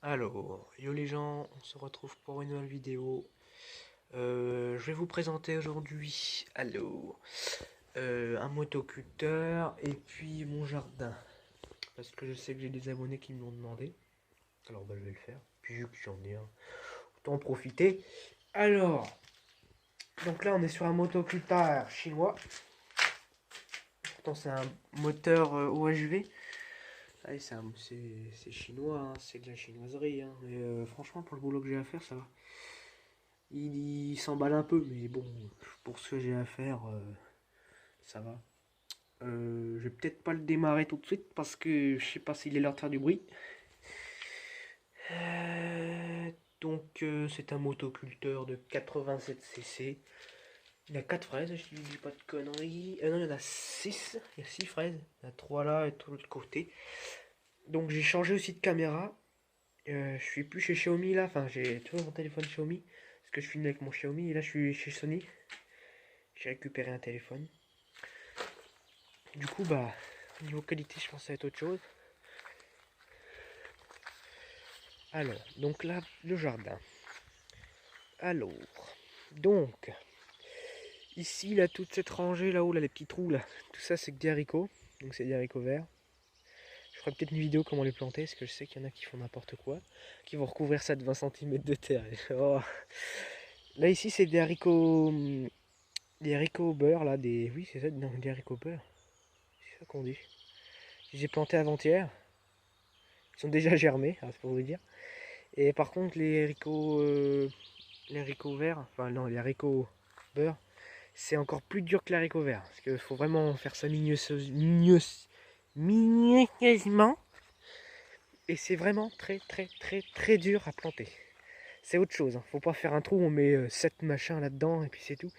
Alors, yo les gens, on se retrouve pour une nouvelle vidéo. Je vais vous présenter aujourd'hui, un motoculteur et puis mon jardin. Parce que je sais que j'ai des abonnés qui me l'ont demandé. Alors bah, je vais le faire. Puis vu que j'en ai un, autant en profiter. Alors, donc là on est sur un motoculteur chinois. Pourtant c'est un moteur OHV. Ah, c'est chinois, hein, c'est de la chinoiserie. Hein, mais franchement pour le boulot que j'ai à faire ça va. Il s'emballe un peu, mais bon, pour ce que j'ai à faire, ça va. Je vais peut-être pas le démarrer tout de suite parce que je sais pas s'il est l'heure de faire du bruit. C'est un motoculteur de 87 cc. Il y a 4 fraises, je dis pas de conneries. Non, il y en a 6. Il y a 6 fraises. Il y en a 3 là et 3 de l'autre côté. Donc j'ai changé aussi de caméra. Je suis plus chez Xiaomi là. Enfin, j'ai toujours mon téléphone Xiaomi. Parce que je filme avec mon Xiaomi. Et là, je suis chez Sony. J'ai récupéré un téléphone. Du coup, bah, niveau qualité, je pense que ça va être autre chose. Alors, donc là, le jardin. Alors, donc, ici, là, toute cette rangée là-haut, là, les petits trous là, tout ça, c'est que des haricots. Donc, c'est des haricots verts. Je ferai peut-être une vidéo comment les planter, parce que je sais qu'il y en a qui font n'importe quoi, qui vont recouvrir ça de 20 cm de terre. Oh. Là, ici, c'est des haricots au beurre, là, des. Oui, c'est ça, non, des haricots au beurre. C'est ça qu'on dit. J'ai planté avant-hier. Ils sont déjà germés, hein, c'est pour vous dire. Et par contre, les haricots verts, enfin non, les haricots beurre, c'est encore plus dur que l'haricot vert. Parce qu'il faut vraiment faire ça minutieusement. Et c'est vraiment très très très très dur à planter. C'est autre chose, hein. Faut pas faire un trou, on met 7 machins là-dedans et puis c'est tout.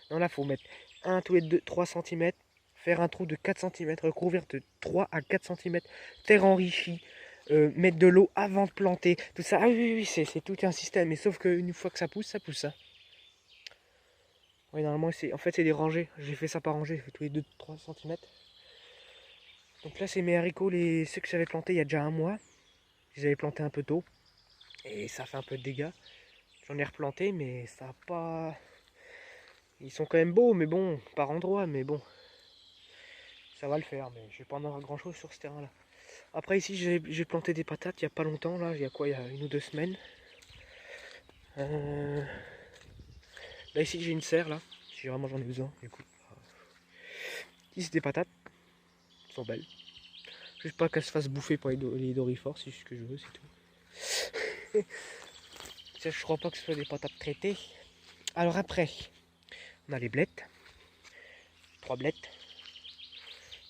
Non, là, faut mettre un tous les 2, 3 cm, faire un trou de 4 cm, recouvrir de 3 à 4 cm, terre enrichie, mettre de l'eau avant de planter, tout ça. Ah oui, oui, oui, c'est tout un système. Mais sauf qu'une fois que ça pousse ça. Oui, normalement, en fait, c'est des rangées. J'ai fait ça par rangée, j'ai fait tous les 2-3 cm. Donc là, c'est mes haricots, ceux que j'avais plantés il y a déjà un mois. Je les avais plantés un peu tôt. Et ça fait un peu de dégâts. J'en ai replanté, mais ça a pas. Ils sont quand même beaux, mais bon, par endroits, mais bon. Ça va le faire, mais je vais pas en avoir grand chose sur ce terrain-là. Après, ici, j'ai planté des patates il y a pas longtemps, là. Il y a quoi? Il y a 1 ou 2 semaines. Euh, Là, ici, j'ai une serre, là. Si vraiment j'en ai besoin, du coup. Ici, c'est des patates. Elles sont belles. Juste pas qu'elles se fassent bouffer par les dorifores, c'est juste ce que je veux, c'est tout. Ça, je crois pas que ce soit des patates traitées. Alors après, on a les blettes. 3 blettes.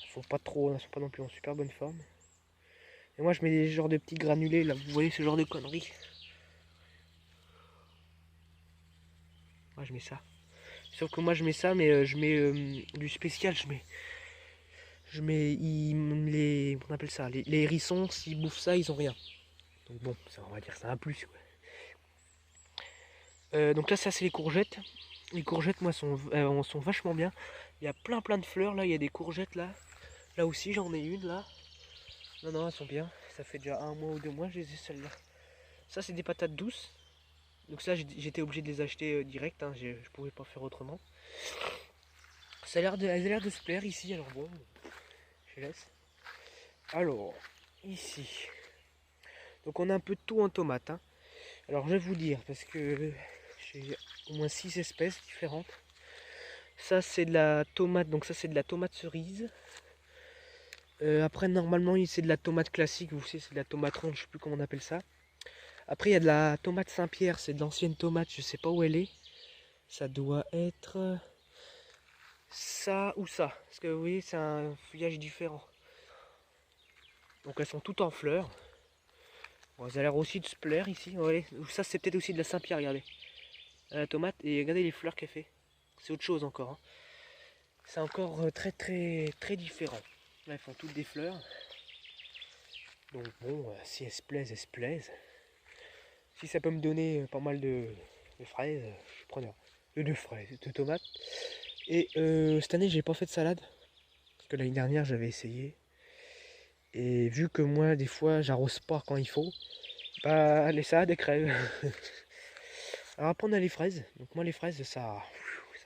Elles sont pas trop, elles sont pas non plus en super bonne forme. Et moi, je mets des genres de petits granulés, là. Vous voyez ce genre de conneries? Moi, je mets ça. Sauf que moi, je mets ça, mais je mets du spécial. On appelle ça, les hérissons, s'ils bouffent ça, ils ont rien. Donc bon, ça, on va dire que c'est un plus. Ouais. Donc là, ça, c'est les courgettes. Les courgettes, moi, sont vachement bien. Il y a plein de fleurs, là. Il y a des courgettes, là. Là aussi, j'en ai une, là. Non, non, elles sont bien. Ça fait déjà 1 mois ou 2 mois, je les ai, celles-là. Ça, c'est des patates douces. Donc ça, j'étais obligé de les acheter direct. Hein. Je pouvais pas faire autrement. Elle a l'air de se plaire ici, alors bon, je laisse. Alors, ici. Donc on a un peu de tout en tomate. Hein. Alors je vais vous dire, parce que j'ai au moins 6 espèces différentes. Ça c'est de la tomate, donc ça c'est de la tomate cerise. Après normalement c'est de la tomate classique, vous savez c'est de la tomate ronde, je sais plus comment on appelle ça. Après il y a de la tomate Saint-Pierre, c'est de l'ancienne tomate, je sais pas où elle est. Ça doit être ça ou ça, parce que vous voyez c'est un feuillage différent. Donc elles sont toutes en fleurs. Bon, elles ont l'air aussi de se plaire ici, ouais. Ça c'est peut-être aussi de la Saint-Pierre, regardez. La tomate, et regardez les fleurs qu'elle fait. C'est autre chose encore. Hein. C'est encore très très très différent. Là, elles font toutes des fleurs. Donc bon, si elles se plaisent, elles se plaisent. Si ça peut me donner pas mal de fraises, je suis preneur. De fraises, de tomates. Et cette année, j'ai pas fait de salade. Parce que l'année dernière, j'avais essayé. Et vu que moi, des fois, j'arrose pas quand il faut, Bah les salades elles crèvent. Alors après on a les fraises. Donc moi les fraises ça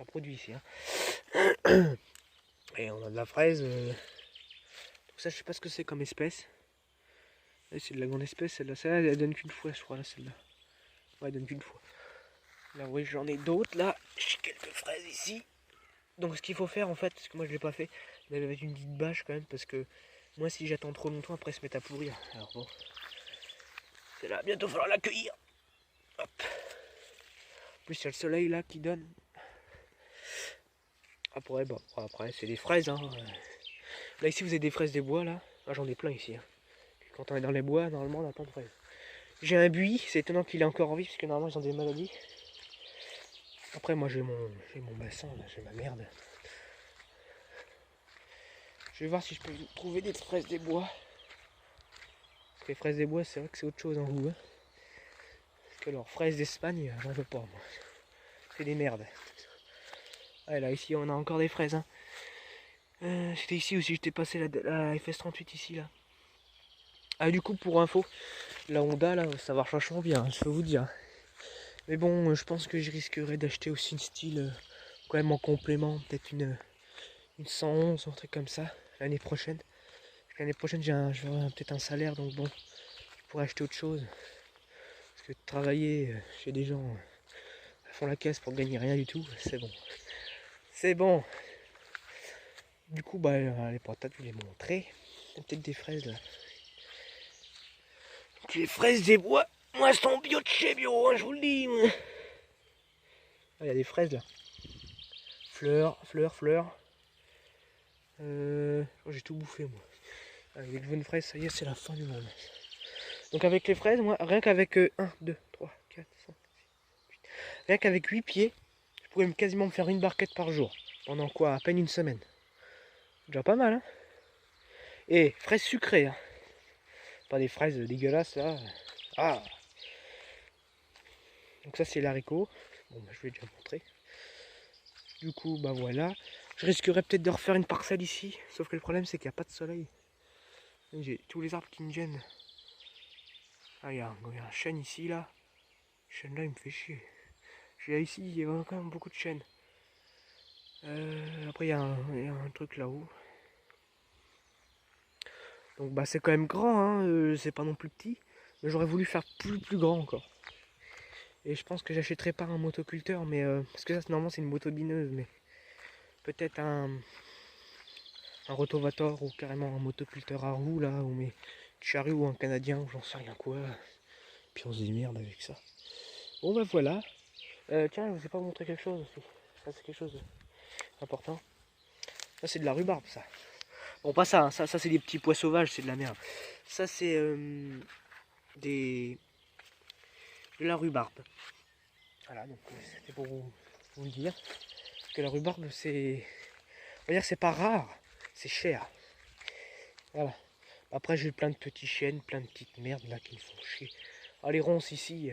produit ici. Hein. Et on a de la fraise. Donc ça je sais pas ce que c'est comme espèce. C'est de la grande espèce celle-là. Celle-là elle donne qu'une fois je crois là celle-là. Ouais elle donne qu'une fois. Là oui j'en ai d'autres là. J'ai quelques fraises ici. Donc ce qu'il faut faire en fait, parce que moi je l'ai pas fait, il avait une petite bâche quand même parce que moi si j'attends trop longtemps après se mettre à pourrir. Alors bon. C'est là, bientôt falloir l'accueillir. Hop. En plus il y a le soleil là qui donne. Après bon, après c'est des fraises hein. Là ici vous avez des fraises des bois là. Ah, j'en ai plein ici. Hein. Quand on est dans les bois, normalement on a plein de fraises. J'ai un buis, c'est étonnant qu'il est encore en vie parce que normalement ils ont des maladies. Après moi j'ai mon bassin là, j'ai ma merde. Je vais voir si je peux trouver des fraises des bois. Parce que les fraises des bois c'est vrai que c'est autre chose en goût. Hein. Parce que leurs fraises d'Espagne, j'en veux pas moi. C'est des merdes. Ah là ici on a encore des fraises. Hein. C'était ici aussi, j'étais passé la FS38 ici là. Ah du coup pour info, la Honda là, ça marche vachement bien, hein, je peux vous dire. Mais bon, je pense que je risquerais d'acheter aussi une style quand même en complément, peut-être une 111 ou un truc comme ça l'année prochaine. L'année prochaine j'aurai peut-être un salaire donc bon, je pourrais acheter autre chose. Parce que travailler chez des gens à fond la caisse pour gagner rien du tout, c'est bon. C'est bon. Du coup bah les patates je vous les montrer. Il y a peut-être des fraises là. Donc, les fraises des bois, moi elles sont bio de chez bio, hein, je vous le dis. Moi. Ah, il y a des fraises là. Fleurs. Oh, j'ai tout bouffé moi. Avec le jaune fraise, ça y est, c'est la fin du monde. Donc avec les fraises, moi, rien qu'avec 1, 2, 3, 4, 5, 6, 8. Rien qu'avec 8 pieds, je pourrais quasiment me faire une barquette par jour. Pendant quoi? À peine une semaine. Déjà pas mal, hein. Et fraises sucrées, hein. Pas des fraises dégueulasses là. Ah. Donc ça c'est l'haricot. Bon bah, je vais déjà montrer. Du coup bah voilà. Je risquerais peut-être de refaire une parcelle ici. Sauf que le problème c'est qu'il n'y a pas de soleil. J'ai tous les arbres qui me gênent. Ah il y a un chêne ici là. Ce chêne là il me fait chier. J'ai ici il y a quand même beaucoup de chênes. Après il y a un truc là-haut. Donc bah c'est quand même grand, hein, c'est pas non plus petit. Mais j'aurais voulu faire plus grand encore. Et je pense que j'achèterai pas un motoculteur, mais parce que ça normalement c'est une motobineuse, mais peut-être un rotovator ou carrément un motoculteur à roues là, ou mais chariot ou un canadien, ou j'en sais rien quoi. Puis on se démerde avec ça. Bon bah voilà. Tiens, je vous ai pas montré quelque chose aussi. Ça c'est quelque chose d'important. Ça c'est de la rhubarbe ça. Bon pas ça, hein. Ça c'est des petits pois sauvages, c'est de la merde. Ça c'est de la rhubarbe. Voilà, donc c'était pour vous le dire. Que la rhubarbe c'est. On va dire que c'est pas rare, c'est cher. Voilà. Après j'ai plein de petits chênes, plein de petites merdes là qui me font chier. Ah les ronces ici.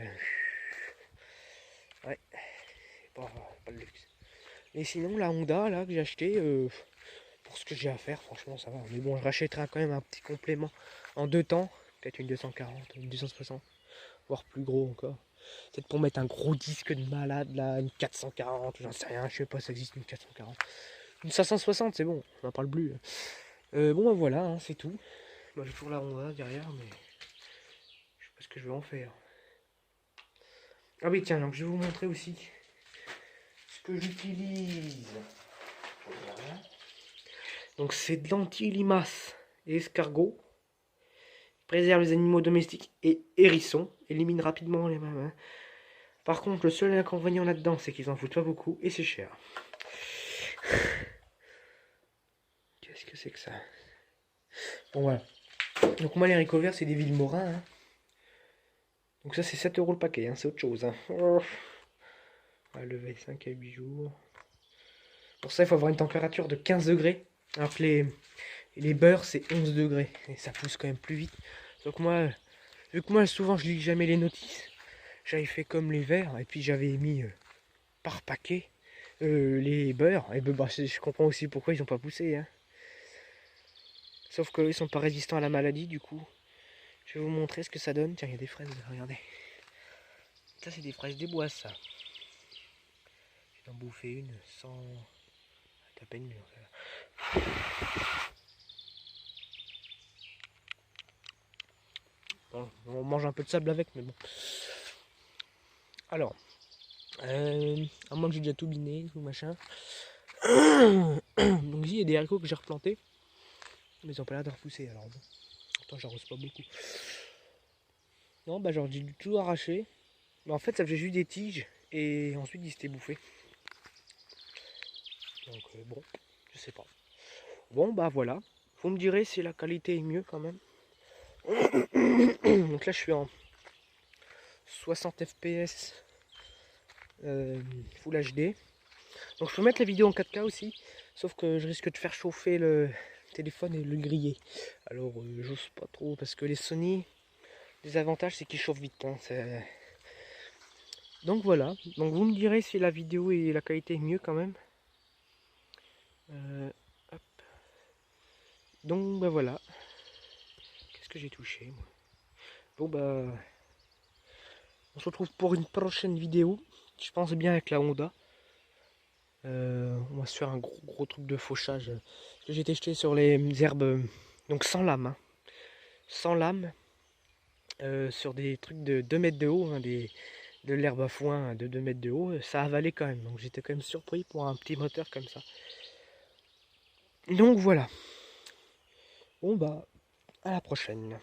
Ouais, c'est pas le luxe. Mais sinon la Honda là que j'ai acheté, pour ce que j'ai à faire, franchement ça va. Mais bon je rachèterai quand même un petit complément en 2 temps. Peut-être une 240, une 260, voire plus gros encore. Peut-être pour mettre un gros disque de malade là, une 440, j'en sais rien, je sais pas si ça existe une 440. Une 560 c'est bon, on n'en parle plus. Bon bah voilà, hein, c'est tout. Bah, j'ai toujours la Honda derrière, mais je sais pas ce que je vais en faire. Ah oui tiens, donc je vais vous montrer aussi ce que j'utilise. Donc c'est de l'anti-limaces et escargots. Préserve les animaux domestiques et hérissons. Élimine rapidement les mamans. Par contre, le seul inconvénient là-dedans, c'est qu'ils en foutent pas beaucoup et c'est cher. Qu'est-ce que c'est que ça? Bon voilà. Donc moi les haricots verts c'est des Villemorins. Hein. Donc ça c'est 7 € le paquet, hein. C'est autre chose. Hein. Oh. Ouais, lever 5 à 8 jours. Pour ça il faut avoir une température de 15 degrés. Alors que les beurres c'est 11 degrés. Et ça pousse quand même plus vite. Donc moi, vu que moi souvent je lis jamais les notices, j'avais fait comme les verres et puis j'avais mis par paquet les beurres. Et ben, bah, je comprends aussi pourquoi ils n'ont pas poussé. Hein. Sauf qu'ils sont pas résistants à la maladie du coup. Je vais vous montrer ce que ça donne. Tiens, il y a des fraises, regardez. Ça, c'est des fraises des bois, ça. Je vais en bouffer une sans... à peine mûre. Bon, on mange un peu de sable avec, mais bon. Alors, à moins que j'ai déjà tout biné, tout machin. Donc ici, il y a des haricots que j'ai replantés. Mais ils ont pas l'air de repousser, alors bon. Pourtant, j'arrose pas beaucoup. Non, bah genre, j'ai dû tout arracher. Mais en fait, ça faisait juste des tiges. Et ensuite, ils s'étaient bouffés. Donc bon, je sais pas. Bon, bah voilà. Vous me direz si la qualité est mieux quand même. Donc là, je suis en 60 fps Full HD. Donc je peux mettre la vidéo en 4K aussi. Sauf que je risque de faire chauffer le téléphone et le griller. Alors j'ose pas trop parce que les Sony, les avantages c'est qu'ils chauffent vite. Hein, donc voilà. Donc vous me direz si la vidéo et la qualité est mieux quand même. Hop. Donc bah voilà. Qu'est-ce que j'ai touché moi? Bon bah on se retrouve pour une prochaine vidéo. Je pense bien avec la Honda. On va se faire un gros truc de fauchage. Que j'ai testé sur les herbes. Donc sans lame. Hein. Sans lame. Sur des trucs de 2 mètres de haut. Hein, de l'herbe à foin de 2 mètres de haut. Ça avalait quand même. Donc j'étais quand même surpris pour un petit moteur comme ça. Donc voilà. Bon bah à la prochaine.